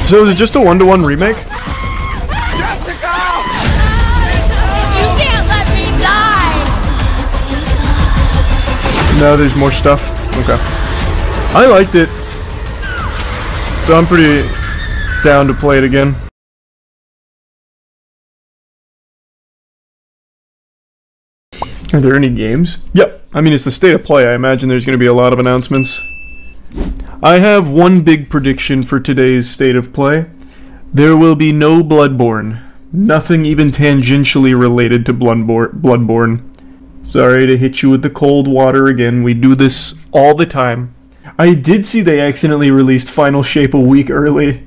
So is it just a 1-to-1 remake? Jessica! You can't let me die! No, there's more stuff. Okay. I liked it. So I'm pretty down to play it again. Are there any games? Yep. I mean, it's the state of play. I imagine there's going to be a lot of announcements. I have one big prediction for today's state of play. There will be no Bloodborne. Nothing even tangentially related to Bloodborne. Sorry to hit you with the cold water again. We do this all the time. I did see they accidentally released Final Shape a week early.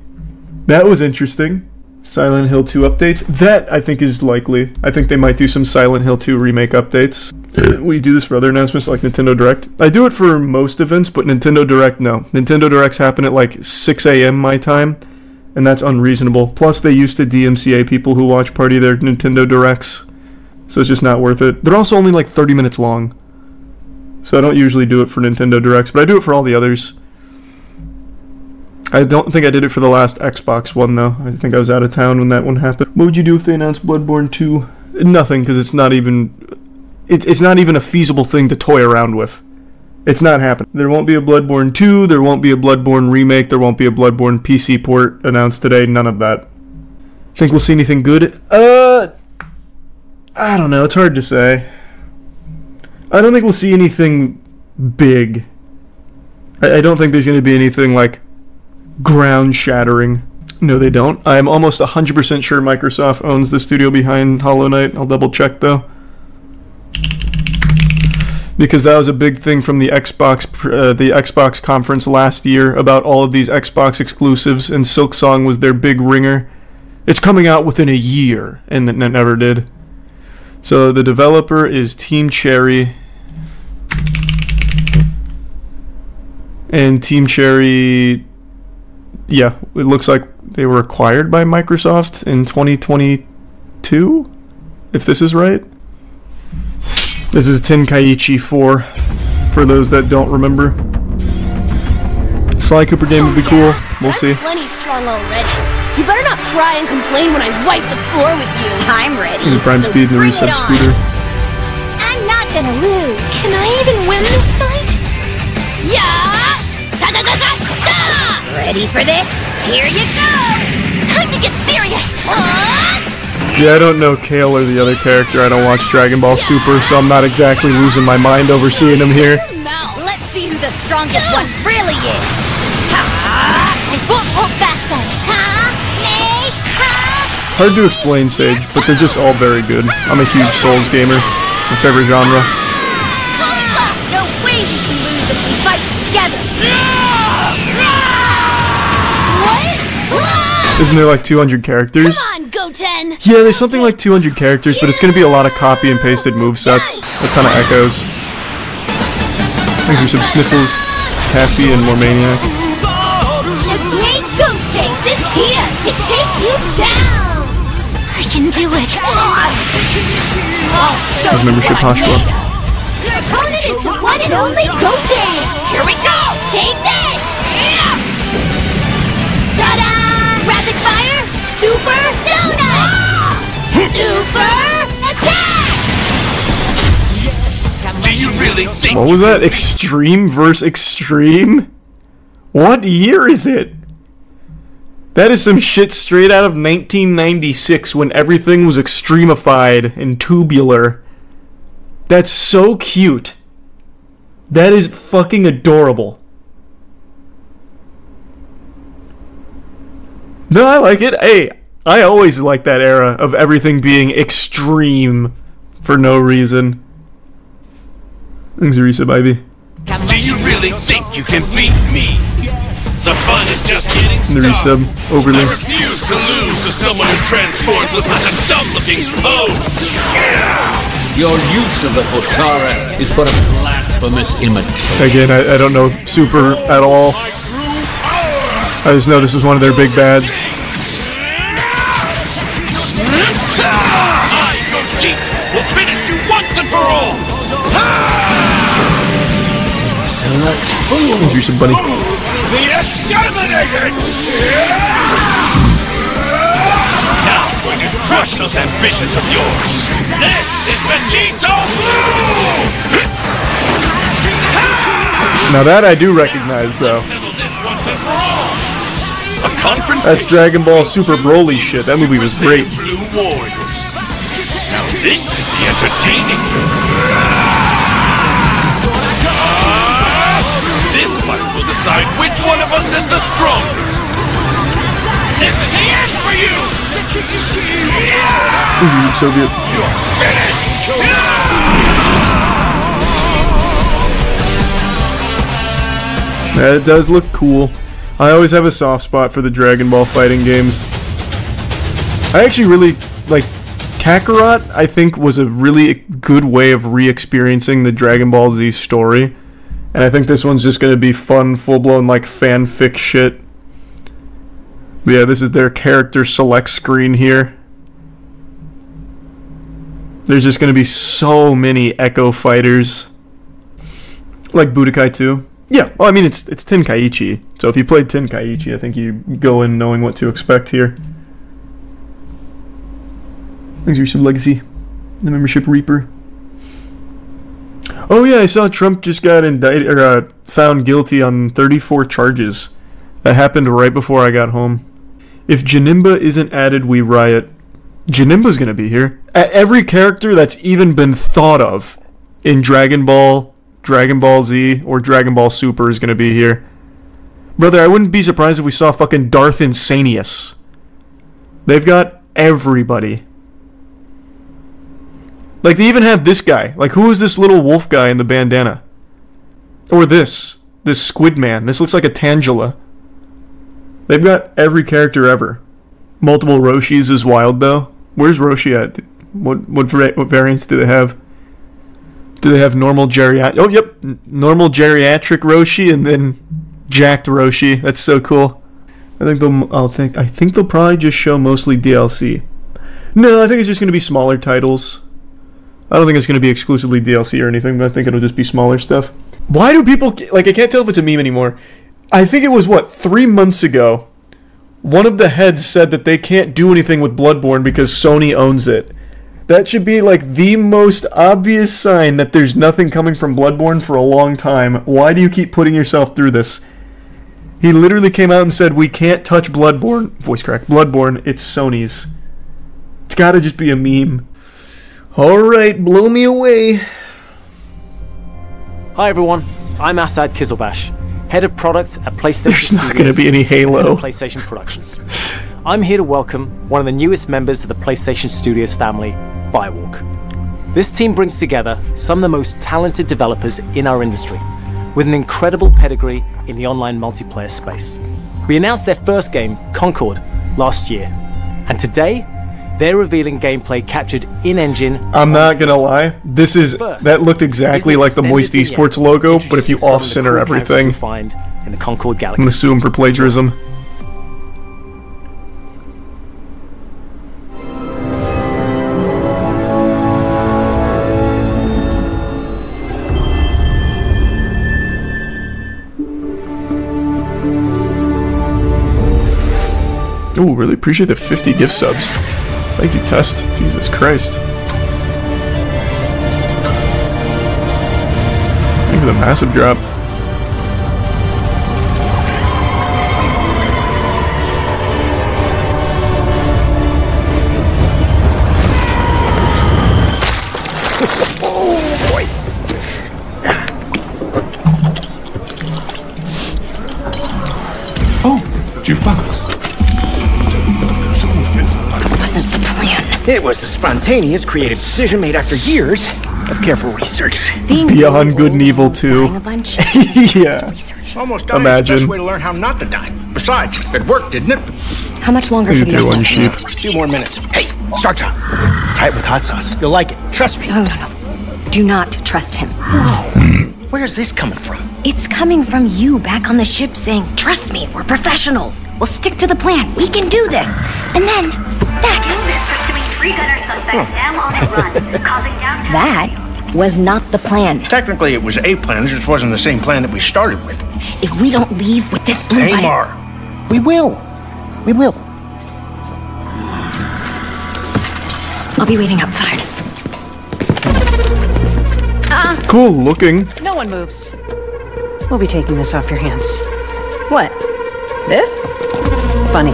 That was interesting. Silent Hill 2 updates. That, I think, is likely. I think they might do some Silent Hill 2 remake updates. We do this for other announcements like Nintendo Direct. I do it for most events, but Nintendo Direct, no. Nintendo Directs happen at like 6 a.m. my time, and that's unreasonable. Plus, they used to DMCA people who watch party their Nintendo Directs, so it's just not worth it. They're also only like 30 minutes long, so I don't usually do it for Nintendo Directs, but I do it for all the others. I don't think I did it for the last Xbox one, though. I think I was out of town when that one happened. What would you do if they announced Bloodborne 2? Nothing, because it's not even... It's not even a feasible thing to toy around with. It's not happening. There won't be a Bloodborne 2, there won't be a Bloodborne remake, there won't be a Bloodborne PC port announced today, none of that. Think we'll see anything good? I don't know, it's hard to say. I don't think we'll see anything big. I don't think there's going to be anything, like, ground-shattering. No, they don't. I'm almost 100% sure Microsoft owns the studio behind Hollow Knight. I'll double-check, though. Because that was a big thing from the Xbox conference last year about all of these Xbox exclusives, and Silksong was their big ringer. It's coming out within a year, and it never did. So the developer is Team Cherry. And Team Cherry, yeah, it looks like they were acquired by Microsoft in 2022, if this is right. This is Tenkaichi 4, for those that don't remember. Sly Cooper game would be cool. We'll see. Plenty strong already. You better not cry and complain when I wipe the floor with you. I'm ready. The Prime Speed and the Reset Scooter. I'm not gonna lose. Can I even win this fight? Yeah! Da da da da da! Ready for this? Here you go! Time to get serious! Yeah, I don't know Kale or the other character. I don't watch Dragon Ball Super, so I'm not exactly losing my mind over seeing him here. Let's see who the strongest one really is. I won't hold back then. Hard to explain, Sage, but they're just all very good. I'm a huge Souls gamer. My favorite genre. No way we can lose if we fight together. What? Isn't there like 200 characters? Come on, Goten. Yeah, there's something like 200 characters, but it's going to be a lot of copy and pasted movesets. A ton of echoes. Thanks for some sniffles. Taffy and more Maniac. The great Gotenks is here to take you down. I can do it. I'll show you membership what I'm Hashua. made of. Your opponent is the one and only Goten. Here we go. Take this. Ta-da! Rapid fire, super donut. Super attack. Do you really think? What was that? Extreme versus Extreme? What year is it? That is some shit straight out of 1996 when everything was extremified and tubular. That's so cute. That is fucking adorable. No, I like it. Hey, I always like that era of everything being extreme for no reason. Thanks, Arisa, baby. Do you really think you can beat me? The fun is just getting The started. resub overly. I refuse to lose to someone who transforms with such a dumb-looking pose. Your use of the Hotara is but a blasphemous imitation. Again, I don't know Super at all. I just know this was one of their big bads. I, Gogeta, will finish you once and for all. So much food. Thanks, Arisa, buddy. The exterminated! Now I'm going to crush those ambitions of yours! This is Vegito Blue! Now that I do recognize, though. Settle this once and for all! A confrontation. That's Dragon Ball Super Broly shit. That movie was great. Blue Warriors. Now this should be entertaining. This fight will decide which one of us is the strongest. This is the end for you. Ooh, so good. You're finished. It does look cool. I always have a soft spot for the Dragon Ball fighting games. I actually really like Kakarot. I think was a really good way of re-experiencing the Dragon Ball Z story, and I think this one's just gonna be fun, full-blown like fanfic shit. But yeah, this is their character select screen here. There's just gonna be so many Echo fighters, like Budokai 2. Yeah, well, I mean, it's Tenkaichi, so if you played Tenkaichi, I think you go in knowing what to expect here. Thanks for your sub legacy, the membership reaper. Oh yeah, I saw Trump just got indicted or found guilty on 34 charges. That happened right before I got home. If Janemba isn't added, we riot. Janemba's gonna be here. Every character that's even been thought of in Dragon Ball Z, or Dragon Ball Super is going to be here. Brother, I wouldn't be surprised if we saw fucking Darth Insanius. They've got everybody. Like, they even have this guy. Like, who is this little wolf guy in the bandana? Or this squid man. This looks like a Tangela. They've got every character ever. Multiple Roshis is wild, though. Where's Roshi at? What variants do they have? Do they have normal geriatric? Oh, yep, normal geriatric Roshi and then jacked Roshi. That's so cool. I think they'll probably just show mostly DLC. No, I think it's just going to be smaller titles. I don't think it's going to be exclusively DLC or anything, but I think it'll just be smaller stuff. Why do people like? I can't tell if it's a meme anymore. I think it was 3 months ago. One of the heads said that they can't do anything with Bloodborne because Sony owns it. That should be like the most obvious sign that there's nothing coming from Bloodborne for a long time. Why do you keep putting yourself through this? He literally came out and said, we can't touch Bloodborne. Voice crack. Bloodborne, it's Sony's. It's gotta just be a meme. Alright, blow me away. Hi everyone, I'm Asad Kizilbash, Head of Products at PlayStation There's not Studios, gonna be any Halo. and PlayStation Productions. I'm here to welcome one of the newest members of the PlayStation Studios family, Firewalk. This team brings together some of the most talented developers in our industry, with an incredible pedigree in the online multiplayer space. We announced their first game, Concord, last year, and today they're revealing gameplay captured in-engine. I'm not gonna lie, that looked exactly like the Moisty Esports logo, but if you off-center everything, find in the Concord I'm Galaxy. gonna sue him for plagiarism. Oh, really appreciate the 50 gift subs. Thank you, Test. Jesus Christ. Thank you for the massive drop. Oh, boy. Oh, jukebox. Wasn't the plan. It was a spontaneous, creative decision made after years of careful research. Beyond Good and Evil 2. Yeah. Almost dying is the best way to learn how not to die. Besides, it worked, didn't it? How much longer You for threw the one sheep. A few more minutes. Hey, start time. Try it with hot sauce. You'll like it. Trust me. No, no, no. Do not trust him. Where's this coming from? It's coming from you back on the ship saying, trust me, we're professionals. We'll stick to the plan. We can do this. And then, that. Pursuing three gunner suspects now on the run, causing downtown. That was not the plan. Technically, it was a plan. It just wasn't the same plan that we started with. If we don't leave with this blue button... Amar! We will. We will. I'll be waiting outside. Cool looking. No one moves. We'll be taking this off your hands. What? This? Funny.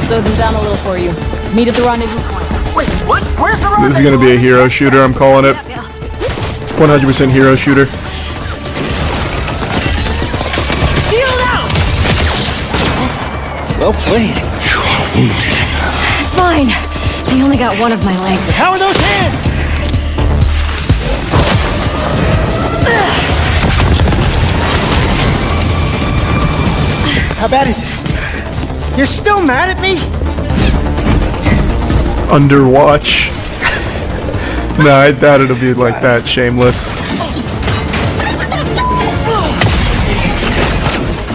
Slow them down a little for you. Meet at the rendezvous point. Wait, what? Where's the rendezvous? This is gonna be a hero shooter, I'm calling it. 100% hero shooter. Shield out! Well played. You are wounded. Fine. They only got one of my legs. How are those hands? How bad is it? You're still mad at me? Underwatch. No, I doubt it'll be like that, shameless.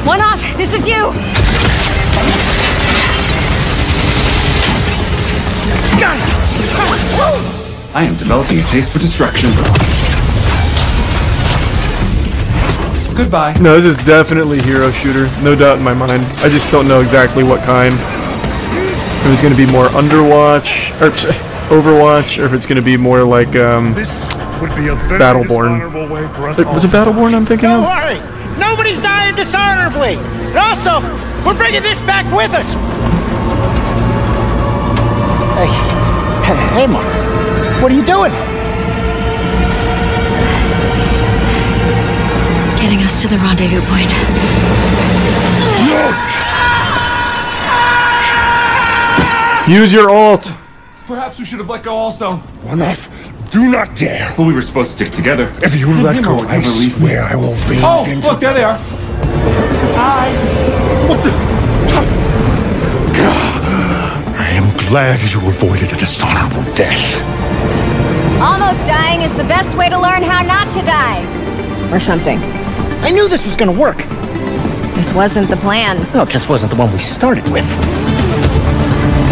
One off. This is you. I am developing a taste for destruction. Goodbye. No, this is definitely hero shooter, no doubt in my mind. I just don't know exactly what kind. If it's gonna be more Underwatch, or Overwatch, or if it's gonna be more like Battleborn. Was it Battleborn I'm thinking Don't of? worry. Nobody's dying dishonorably. And also, we're bringing this back with us. Hey, Mark. What are you doing? Getting us to the rendezvous point. Use your ult! Perhaps we should have let go also. One off. Do not dare. Well, we were supposed to stick together. If you let go, I swear I will bring Oh, look, there they are. What the? I am glad you avoided a dishonorable death. Almost dying is the best way to learn how not to die. Or something. I knew this was gonna work. This wasn't the plan. No, it just wasn't the one we started with.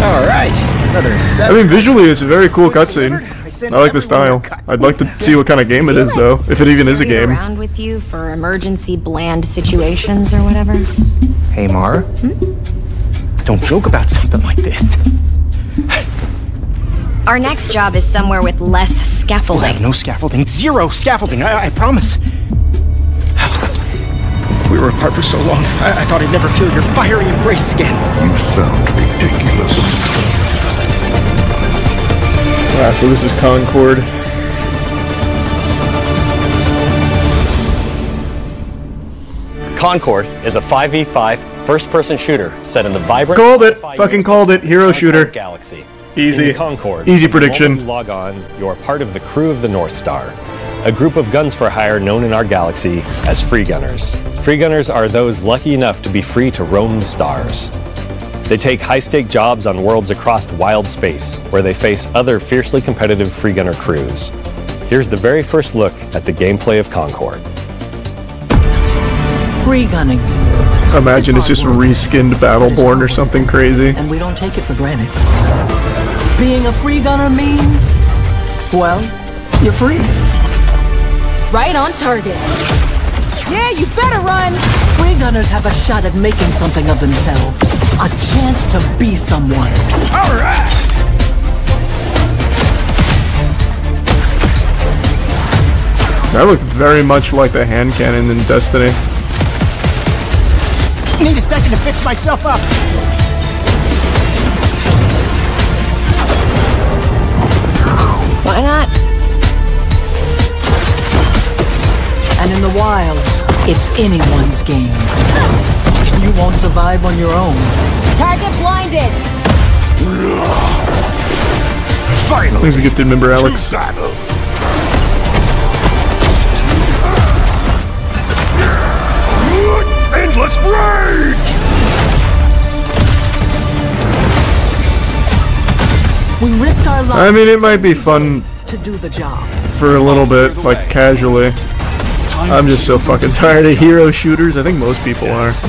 All right. Another I 7. mean, visually it's a very cool cutscene. I like the style. I'd like to see what kind of game it is, though. If it even is a game. Around with you for emergency bland situations or whatever. Hey, Mara. Don't joke about something like this. Our next job is somewhere with less We'll scaffolding. have no scaffolding. Zero scaffolding. I promise. We were apart for so long. I thought I'd never feel your fiery embrace again. You sound ridiculous. Ah, so this is Concord. Concord is a 5v5 first-person shooter set in the vibrant... Called it! sci-fi Fucking universe called it! Hero of shooter. Galaxy. Easy. In Concord, Easy the prediction. moment you log on, you're part of the crew of the North Star, a group of guns for hire known in our galaxy as free gunners. Free gunners are those lucky enough to be free to roam the stars. They take high-stake jobs on worlds across wild space, where they face other fiercely competitive free gunner crews. Here's the very first look at the gameplay of Concord. Free gunning. Imagine it's just reskinned Battleborn or something crazy. And we don't take it for granted. Being a free gunner means, well, you're free. Right on target. Yeah, you better run! Free gunners have a shot at making something of themselves. A chance to be someone. All right. That looked very much like the hand cannon in Destiny. Need a second to fix myself up. Why not? And in the wilds, it's anyone's game. You won't survive on your own. Target blinded! Finally. Thanks for the gifted member, Alex. Battle. Endless rage. We risk our lives. I mean, it might be fun to do the job. For a little bit, like casually. I'm just so fucking tired of hero shooters. I think most people are. So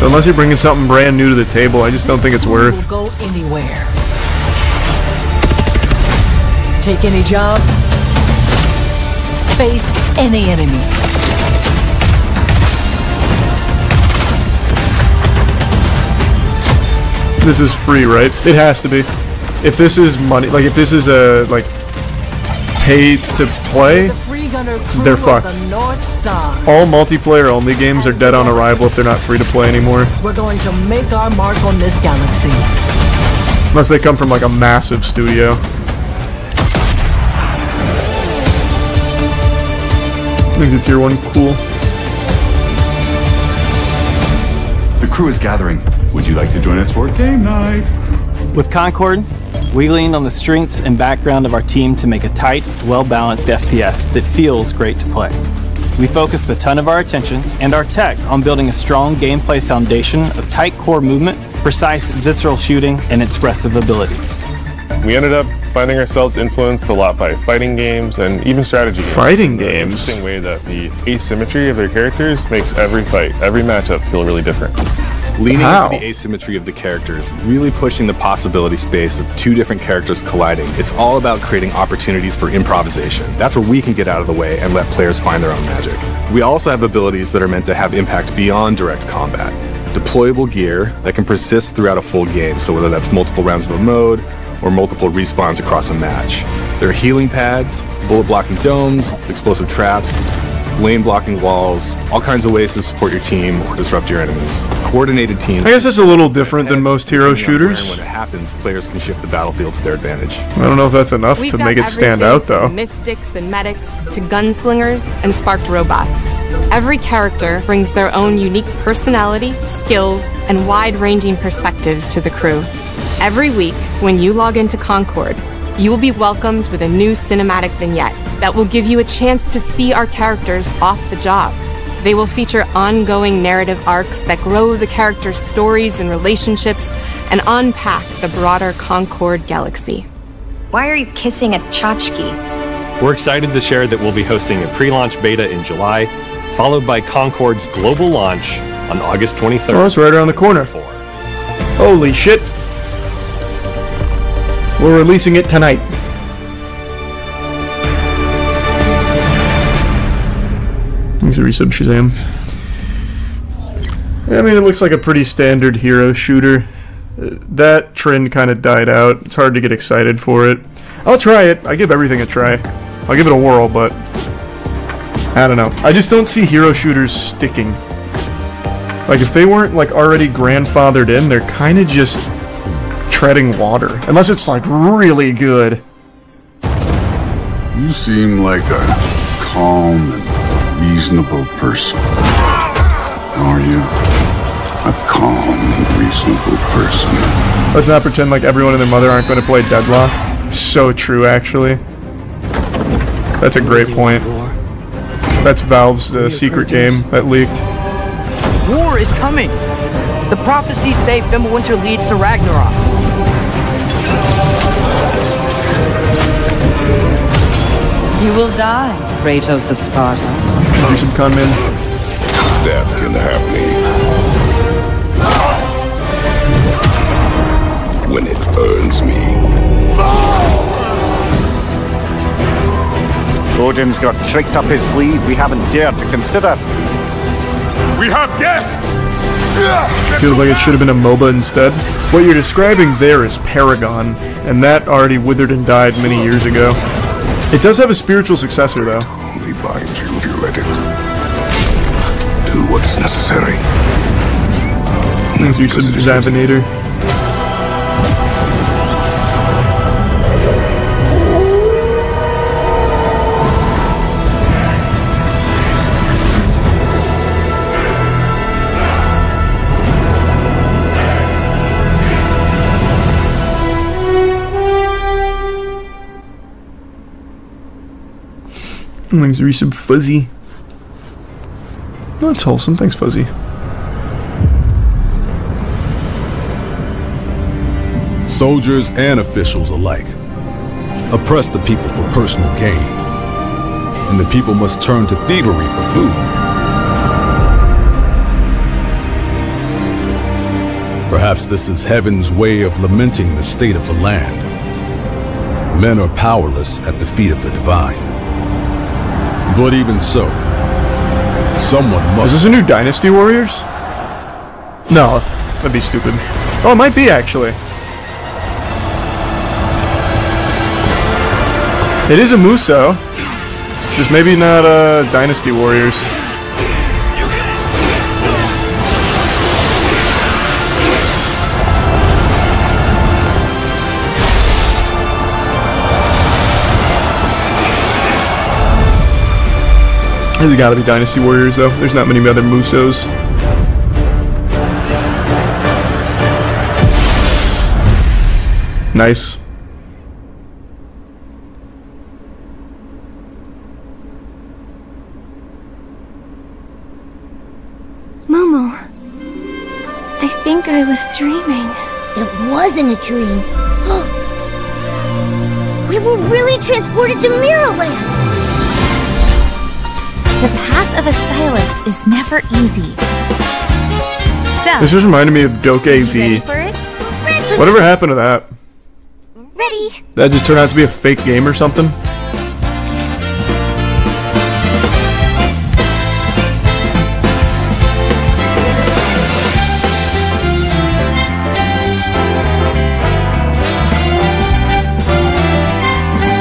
unless you're bringing something brand new to the table, I just don't think it's worth. Will go anywhere. Take any job. Face any enemy. This is free, right? It has to be. If this is money, like if this is a like pay to play, they're fucked. All multiplayer only games are dead on arrival if they're not free to play anymore. We're going to make our mark on this galaxy. Unless they come from like a massive studio. Makes it tier 1 cool. The crew is gathering. Would you like to join us for game night? With Concord, we leaned on the strengths and background of our team to make a tight, well-balanced FPS that feels great to play. We focused a ton of our attention and our tech on building a strong gameplay foundation of tight core movement, precise visceral shooting, and expressive abilities. We ended up finding ourselves influenced a lot by fighting games and even strategy games. Fighting games? The same way that the asymmetry of their characters makes every fight, every matchup feel really different. Leaning into the asymmetry of the characters, really pushing the possibility space of two different characters colliding. It's all about creating opportunities for improvisation. That's where we can get out of the way and let players find their own magic. We also have abilities that are meant to have impact beyond direct combat. Deployable gear that can persist throughout a full game, so whether that's multiple rounds of a mode or multiple respawns across a match. There are healing pads, bullet blocking domes, explosive traps, lane blocking walls, all kinds of ways to support your team or disrupt your enemies. Coordinated teams. I guess it's a little different than most hero shooters. When it happens, players can shift the battlefield to their advantage. I don't know if that's enough to make it stand out, though. From mystics and medics to gunslingers and sparked robots. Every character brings their own unique personality, skills, and wide-ranging perspectives to the crew. Every week, when you log into Concord, you will be welcomed with a new cinematic vignette that will give you a chance to see our characters off the job. They will feature ongoing narrative arcs that grow the characters' stories and relationships and unpack the broader Concord galaxy. Why are you kissing a tchotchke? We're excited to share that we'll be hosting a pre-launch beta in July, followed by Concord's global launch on August 23rd. Oh, it's right around the corner. Holy shit. We're releasing it tonight. Thanks for resub, Shazam. I mean, it looks like a pretty standard hero shooter. That trend kind of died out. It's hard to get excited for it. I'll try it. I give everything a try. I'll give it a whirl, but I don't know. I just don't see hero shooters sticking. Like, if they weren't like already grandfathered in, they're kind of just treading water. Unless it's like really good. You seem like a calm and reasonable person. Are you? A calm and reasonable person. Let's not pretend like everyone and their mother aren't going to play Deadlock. So true, actually. That's a great point. That's Valve's secret game that leaked. War is coming! The prophecies say Fimbulwinter leads to Ragnarok. You will die, Kratos of Sparta. Do some con men. Death can have me. When it earns me. Odin's got tricks up his sleeve we haven't dared to consider. We have guests! Feels like it should have been a MOBA instead. What you're describing there is Paragon, and that already withered and died many years ago. It does have a spiritual successor, though. Only bind you if you let it. Do what is necessary. Thanks for some Zavinator. Thanks, Resub Fuzzy. That's wholesome. Thanks, Fuzzy. Soldiers and officials alike. oppress the people for personal gain, and the people must turn to thievery for food. Perhaps this is heaven's way of lamenting the state of the land. Men are powerless at the feet of the divine. But even so, someone must... Is this a new Dynasty Warriors? No, that'd be stupid. Oh, it might be, actually. It is a Muso. Just maybe not Dynasty Warriors. There's gotta be Dynasty Warriors, though. There's not many other Musos. Nice. Momo, I think I was dreaming. It wasn't a dream. We were really transported to Mirrorland. The path of a stylist is never easy. So, This just reminded me of Doke V. ready for it? Ready. Whatever happened to that? Ready. That just turned out to be a fake game or something?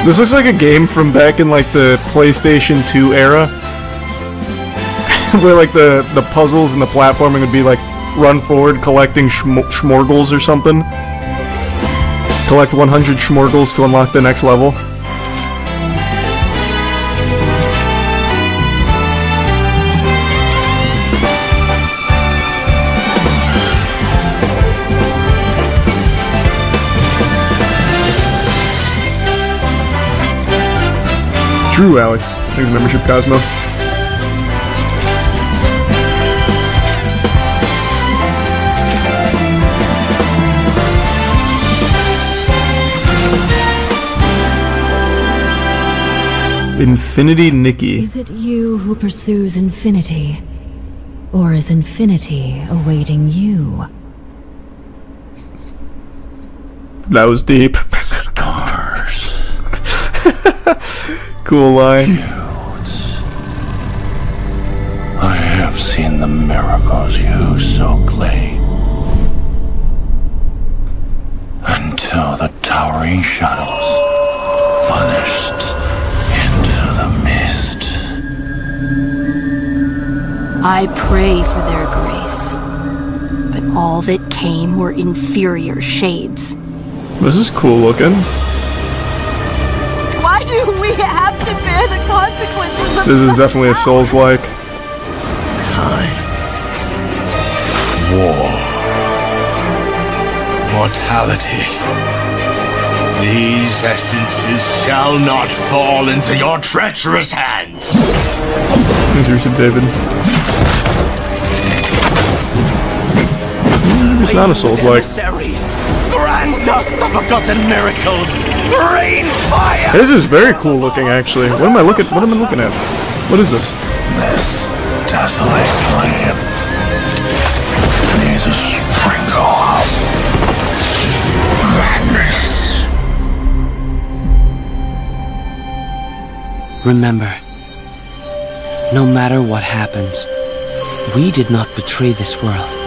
This looks like a game from back in like the PlayStation 2 era. Where like the puzzles and the platforming would be like run forward collecting schmorgles or something. Collect 100 schmorgles to unlock the next level. True, Alex. Thanks for membership, Cosmo. Infinity Nikki. Is it you who pursues infinity? Or is infinity awaiting you? That was deep. Stars. Cool line. I have seen the miracles you so claim. Until the towering shadows vanished into the mist. I pray for their grace, but all that came were inferior shades. This is cool looking. Why do we have to bear the consequences of This is definitely a Souls-like. Time. War. Mortality. These essences shall not fall into your treacherous hands. Here's Richard David. It's not a Souls-like. Grant us the forgotten miracles. Rain fire. This is very cool looking, actually. What am I looking at? What is this? This desolate land needs a sprinkle of madness. Remember, no matter what happens, we did not betray this world.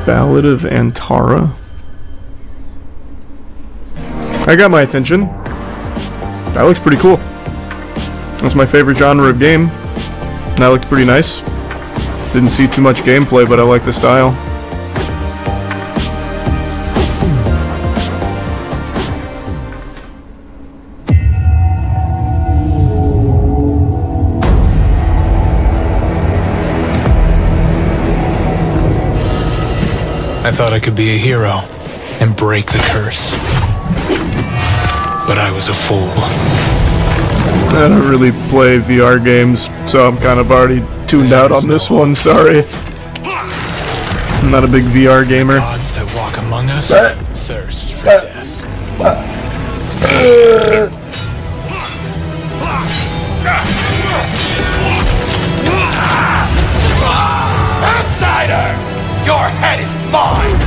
Ballad of Antara. I got my attention. That looks pretty cool. That's my favorite genre of game. That looked pretty nice. Didn't see too much gameplay, but I like the style. I thought I could be a hero and break the curse. But I was a fool. I don't really play VR games, so I'm kind of already tuned out on this one, sorry. I'm not a big VR gamer. Gods that walk among us thirst for death. Outsider! Your head is mine!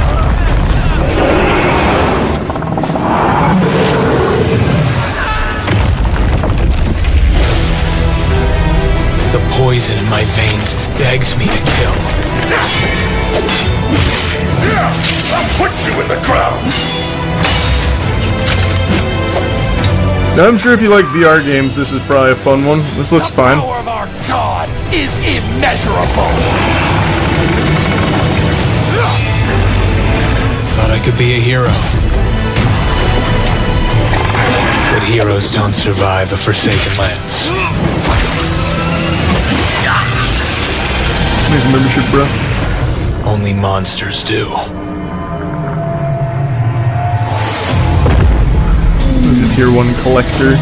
The poison in my veins begs me to kill. I'll put you in the ground! I'm sure if you like VR games, this is probably a fun one. This looks fine. The power of our god is immeasurable! Thought I could be a hero. But heroes don't survive the Forsaken Lands. Here's a membership, bro. Only monsters do. This is a tier 1 collector.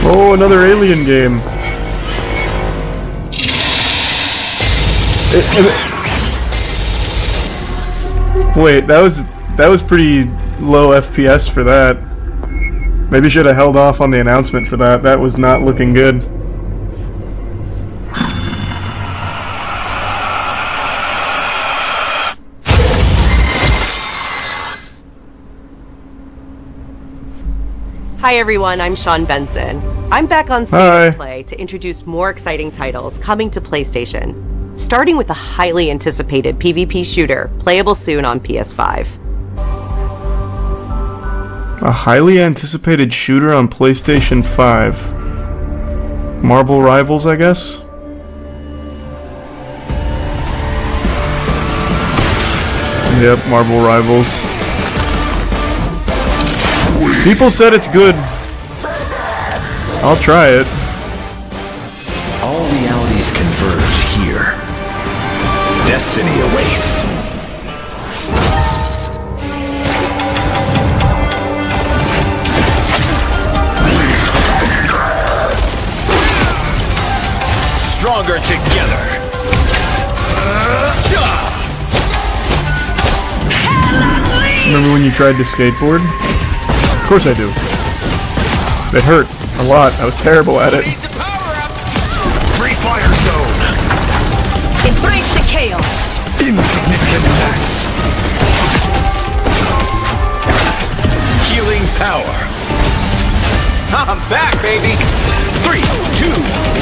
Oh, another Alien game. Wait, that was pretty low FPS for that. Maybe should have held off on the announcement for that. That was not looking good. Hi everyone, I'm Sean Benson. I'm back on State of Play to introduce more exciting titles coming to PlayStation, starting with a highly anticipated PvP shooter, playable soon on PS5. A highly anticipated shooter on PlayStation 5. Marvel Rivals, I guess? Yep, Marvel Rivals. People said it's good. I'll try it. All realities converge here. Destiny awaits. Stronger together. Remember when you tried to skateboard? Of course I do. It hurt a lot. I was terrible at it. Free fire zone. Embrace the chaos. Insignificant attacks. Healing power. I'm back, baby. 3, 2,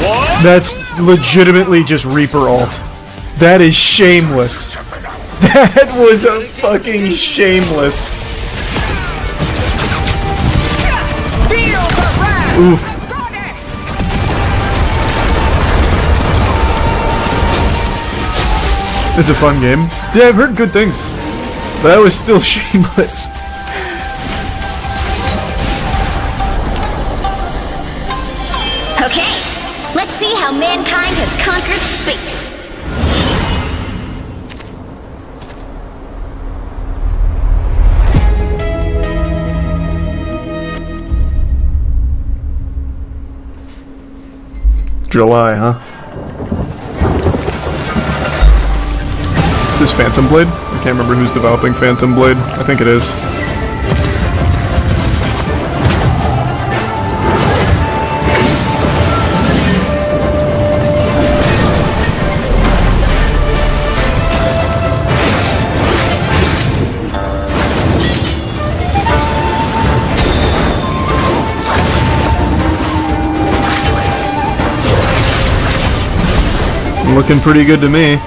1. That's legitimately just Reaper ult. That is shameless. That was a fucking shameless. Oof. It's a fun game. Yeah, I've heard good things. But that was still shameless. Okay, let's see how mankind has conquered space. July, huh? Is this Phantom Blade? I can't remember who's developing Phantom Blade. I think it is. Looking pretty good to me.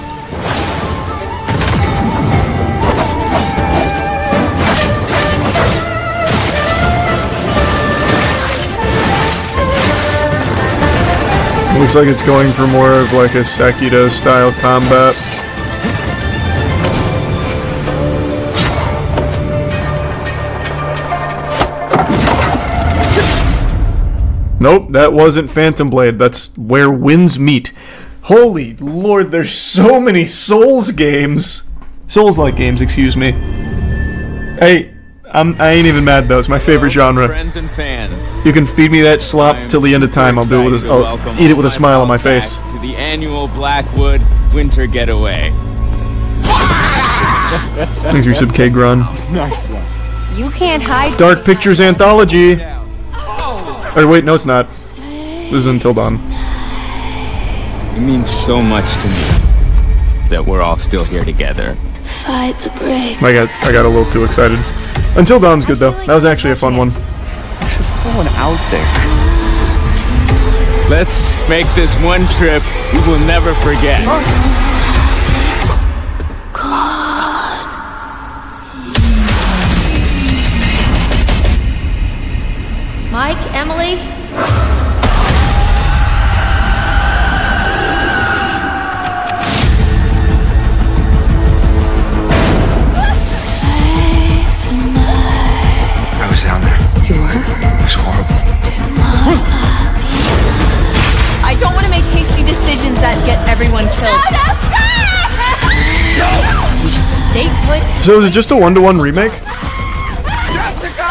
Looks like it's going for more of like a Sekiro style combat. Nope, that wasn't Phantom Blade. That's where winds meet. Holy lord, there's so many Souls games. Souls-like games, excuse me. Hey, I ain't even mad though. It's my favorite genre. Friends and fans. You can feed me that slop till the end of time. I'll do it with I'll eat it with a smile on my face. To the annual Blackwood Winter Getaway. Thanks for your sub, K Grun. Nice one. You can't hide. Dark Pictures Anthology. Or wait, no, it's not. This is Until Dawn. It means so much to me that we're all still here together. Fight the break. I got a little too excited. Until Dawn's good though. That was actually a fun one. Just going out there. Let's make this one trip we will never forget. Mike, Emily? I was down there. You were? It was horrible. I don't want to make hasty decisions that get everyone killed. No! We should stay put. So is it just a 1-to-1 remake? Jessica!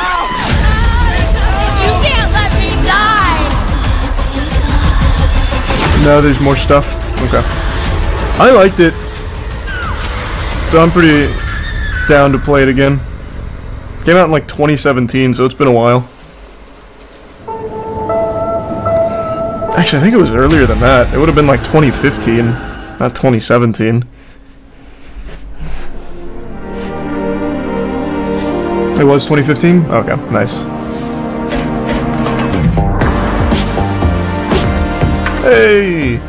You can't let me die! No, there's more stuff. Okay. I liked it. So I'm pretty down to play it again. Came out in like 2017, so it's been a while. Actually, I think it was earlier than that. It would have been like 2015, not 2017. It was 2015? Okay, nice. Hey!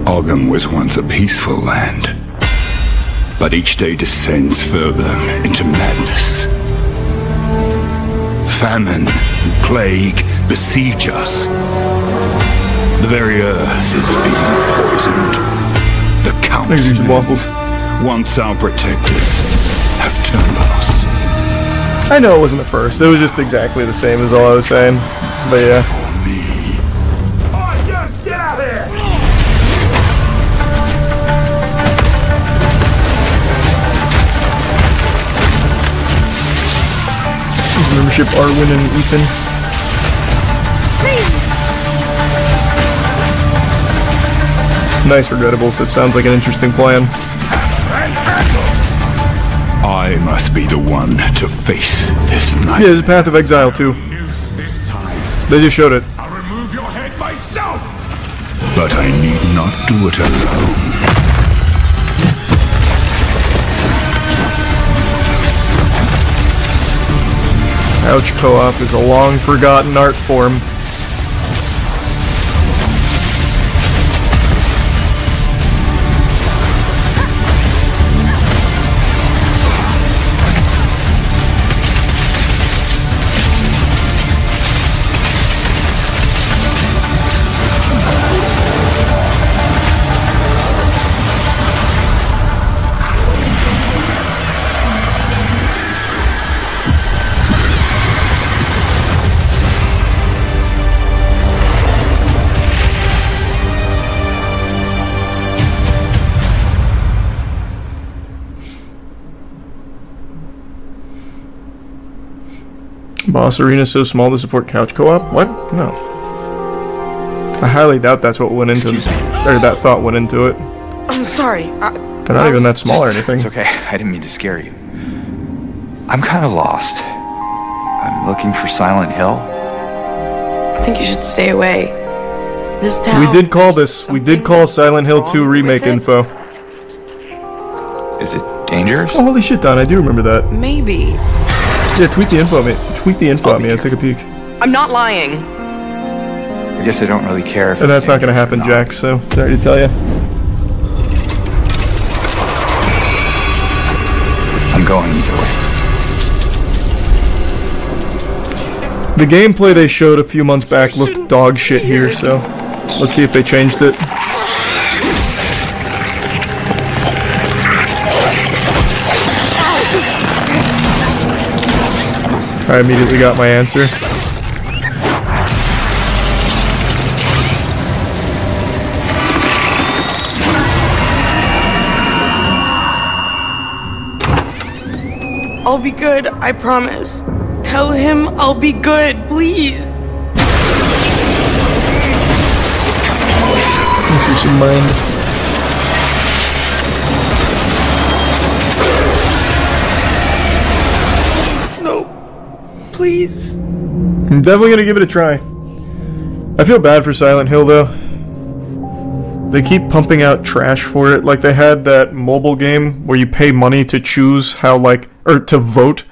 Ogum was once a peaceful land, but each day descends further into madness. Famine and plague besiege us. The very earth is being poisoned. The countless men, once our protectors, have turned on us. I know it wasn't the first. It was just exactly the same as all I was saying. But yeah. Membership Arwen and Ethan. Nice Regrettables. That sounds like an interesting plan. I must be the one to face this night. Yeah, there's a Path of Exile too. They just showed it. I'll remove your head myself. But I need not do it alone. Couch co-op is a long-forgotten art form. Boss Arena so small to support couch co-op? What? No. I highly doubt that's what went into that thought went into it. I'm sorry. They're not even that small or anything. It's okay. I didn't mean to scare you. I'm kind of lost. I'm looking for Silent Hill. I think you should stay away. This town. We did call this. We did call Silent Hill 2 remake info. Is it dangerous? Oh, holy shit, Don! I do remember that. Maybe. Yeah, tweet the info at me. Tweet the info at me. I'll take a peek. I'm not lying. I guess I don't really care if And that's not gonna happen, Jack. So sorry to tell you. I'm going either way. The gameplay they showed a few months back looked dog shit here, so let's see if they changed it. I immediately got my answer. I'll be good, I promise. Tell him I'll be good, please. Let's use some mind. No, please. I'm definitely gonna give it a try. I feel bad for Silent Hill though. They keep pumping out trash for it. Like they had that mobile game where you pay money to choose how or to vote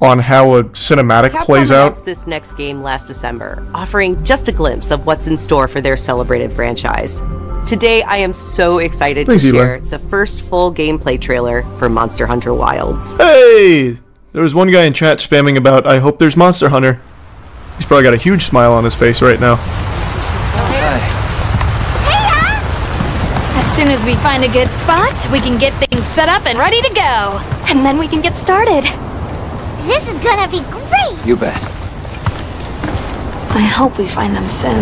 on how a cinematic plays out. Capcom announced this next game last December, offering just a glimpse of what's in store for their celebrated franchise. Today, I am so excited to share the first full gameplay trailer for Monster Hunter Wilds. Hey! There was one guy in chat spamming about, I hope there's Monster Hunter. He's probably got a huge smile on his face right now. As soon as we find a good spot, we can get things set up and ready to go. And then we can get started. This is gonna be great! You bet. I hope we find them soon.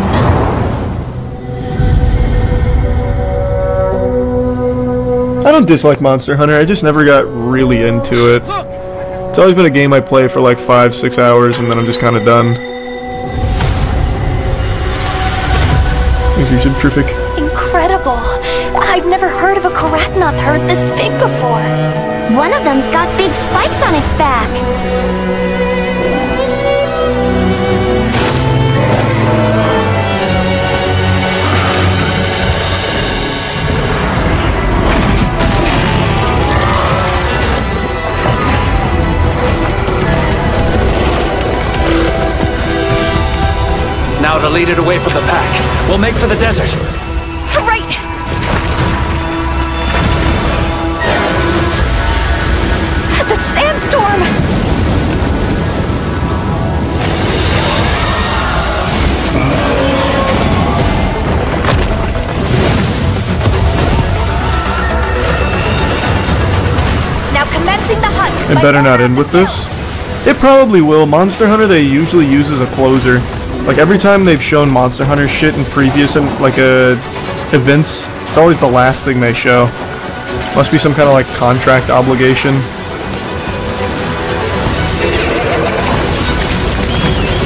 I don't dislike Monster Hunter, I just never got really into it. It's always been a game I play for like 5-6 hours and then I'm just kind of done. Thanks, you're terrific. Incredible! I've never heard of a Karatnoth herd this big before. One of them's got big spikes on its back. Now to lead it away from the pack. We'll make for the desert. Right! The sandstorm! Now commencing the hunt. It better not end with this. It probably will. Monster Hunter they usually use as a closer. Like every time they've shown Monster Hunter shit in previous events, it's always the last thing they show. Must be some kind of like contract obligation.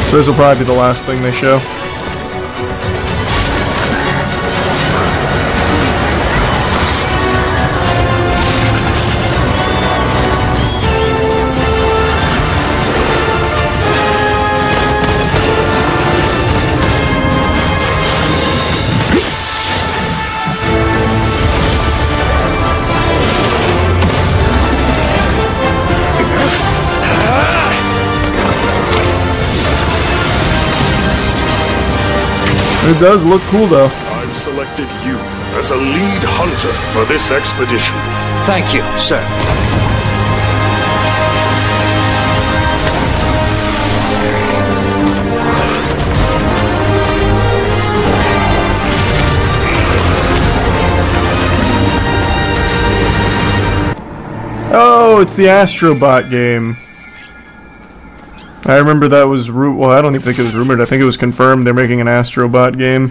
So this will probably be the last thing they show. It does look cool though. I've selected you as a lead hunter for this expedition. Thank you, sir. Oh, it's the Astrobot game. I remember that was well, I don't even think it was rumored. I think it was confirmed they're making an Astrobot game.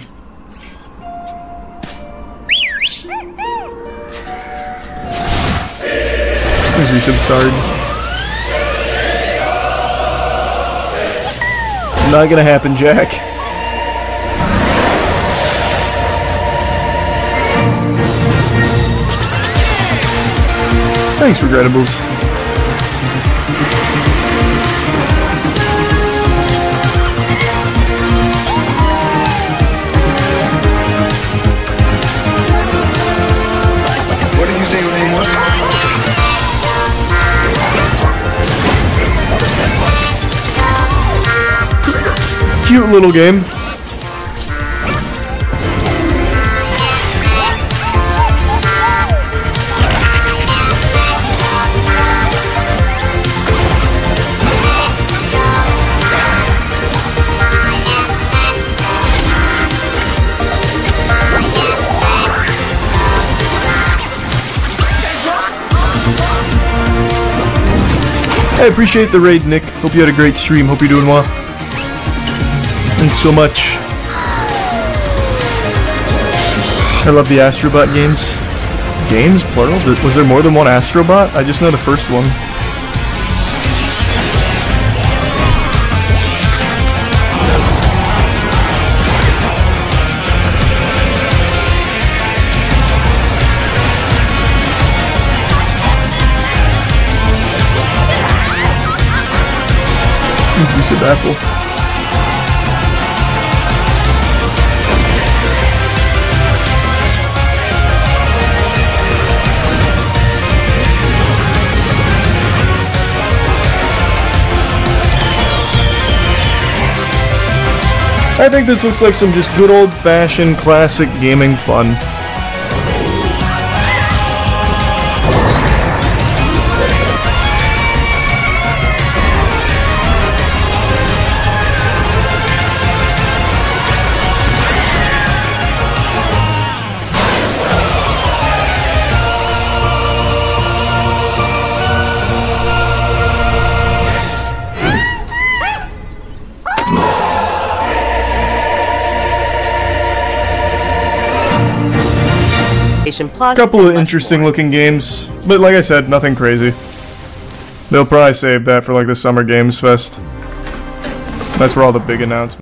As we should start. Not gonna happen, Jack. Thanks, Regrettables. Cute little game. I appreciate the raid, Nick. Hope you had a great stream. Hope you're doing well. Thanks so much. I love the Astrobot games. Games, plural? Was there more than one Astrobot? I just know the first one. Apple. I think this looks like some just good old-fashioned classic gaming fun. Plus, couple of interesting looking games, but like I said, nothing crazy. They'll probably save that for like the Summer Games Fest. That's where all the big announcements